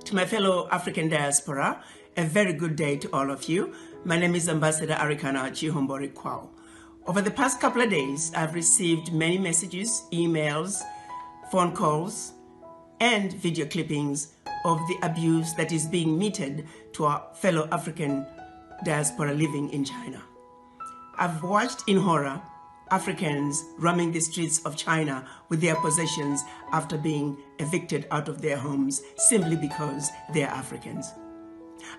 To my fellow African diaspora, a very good day to all of you. My name is Ambassador Arikana Chihombori-Quaro. Over the past couple of days, I've received many messages, emails, phone calls, and video clippings of the abuse that is being meted to our fellow African diaspora living in China. I've watched in horror Africans roaming the streets of China with their possessions after being evicted out of their homes simply because they are Africans.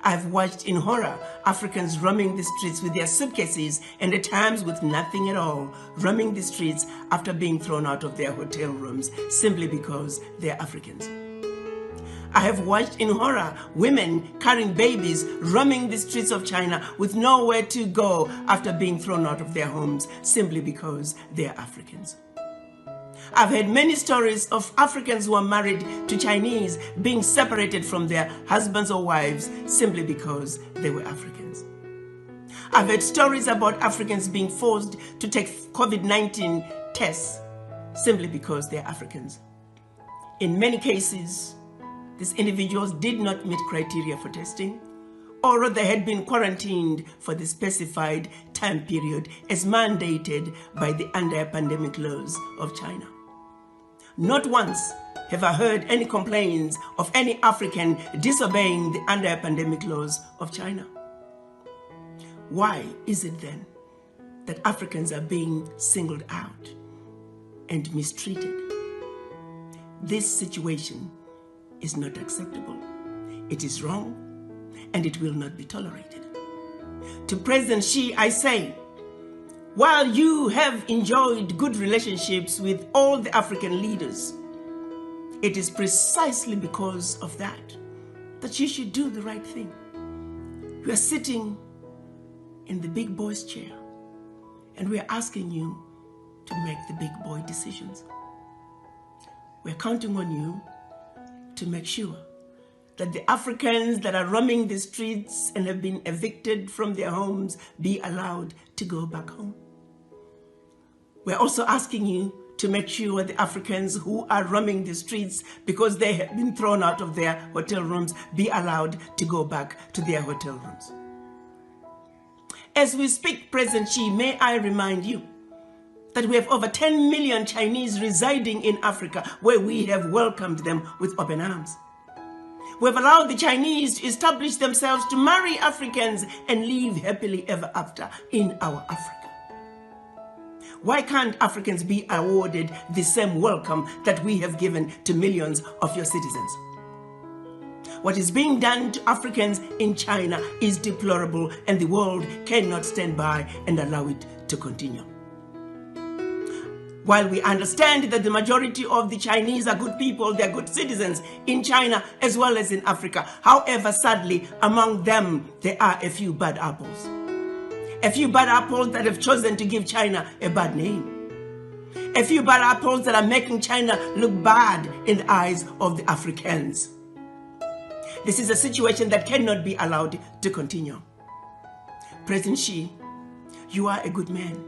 I've watched in horror Africans roaming the streets with their suitcases and at times with nothing at all, roaming the streets after being thrown out of their hotel rooms simply because they're Africans. I have watched in horror women carrying babies roaming the streets of China with nowhere to go after being thrown out of their homes simply because they are Africans. I've heard many stories of Africans who are married to Chinese being separated from their husbands or wives simply because they were Africans. I've heard stories about Africans being forced to take COVID-19 tests simply because they're Africans. In many cases, these individuals did not meet criteria for testing, or they had been quarantined for the specified time period as mandated by the anti-pandemic laws of China. Not once have I heard any complaints of any African disobeying the anti-pandemic laws of China. Why is it then that Africans are being singled out and mistreated? This situation is not acceptable. It is wrong, and it will not be tolerated. To President Xi, I say, while you have enjoyed good relationships with all the African leaders, it is precisely because of that you should do the right thing. You are sitting in the big boy's chair, and we are asking you to make the big boy decisions. We're counting on you to make sure that the Africans that are roaming the streets and have been evicted from their homes be allowed to go back home. We're also asking you to make sure the Africans who are roaming the streets because they have been thrown out of their hotel rooms be allowed to go back to their hotel rooms. As we speak, President Xi, may I remind you that we have over 10 million Chinese residing in Africa, where we have welcomed them with open arms. We have allowed the Chinese to establish themselves, to marry Africans and live happily ever after in our Africa. Why can't Africans be awarded the same welcome that we have given to millions of your citizens? What is being done to Africans in China is deplorable, and the world cannot stand by and allow it to continue. While we understand that the majority of the Chinese are good people, they're good citizens in China as well as in Africa. However, sadly, among them, there are a few bad apples. A few bad apples that have chosen to give China a bad name. A few bad apples that are making China look bad in the eyes of the Africans. This is a situation that cannot be allowed to continue. President Xi, you are a good man.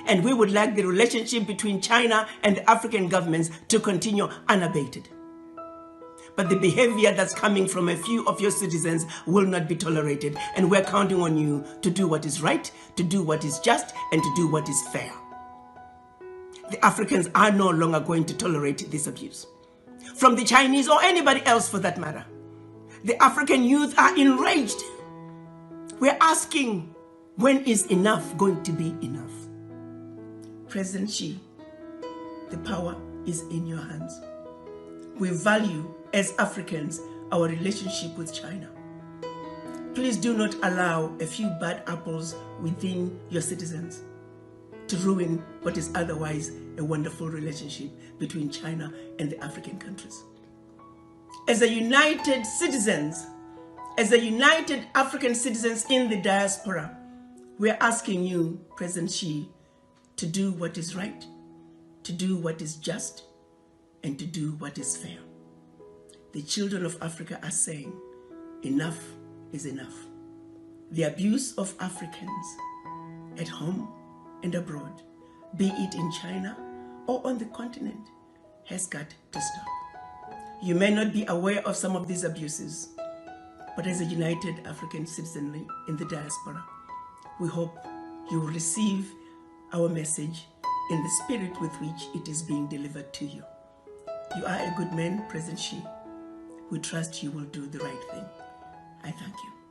And we would like the relationship between China and the African governments to continue unabated. But the behavior that's coming from a few of your citizens will not be tolerated, and we're counting on you to do what is right, to do what is just, and to do what is fair. The Africans are no longer going to tolerate this abuse, from the Chinese or anybody else for that matter. The African youth are enraged. We're asking, when is enough going to be enough? President Xi, the power is in your hands. We value, as Africans, our relationship with China. Please do not allow a few bad apples within your citizens to ruin what is otherwise a wonderful relationship between China and the African countries. As a united citizens, as a united African citizens in the diaspora, we're asking you, President Xi, to do what is right, to do what is just, and to do what is fair. The children of Africa are saying, enough is enough. The abuse of Africans at home and abroad, be it in China or on the continent, has got to stop. You may not be aware of some of these abuses, but as a united African citizenry in the diaspora, we hope you will receive our message in the spirit with which it is being delivered to you. You are a good man, President Xi. We trust you will do the right thing. I thank you.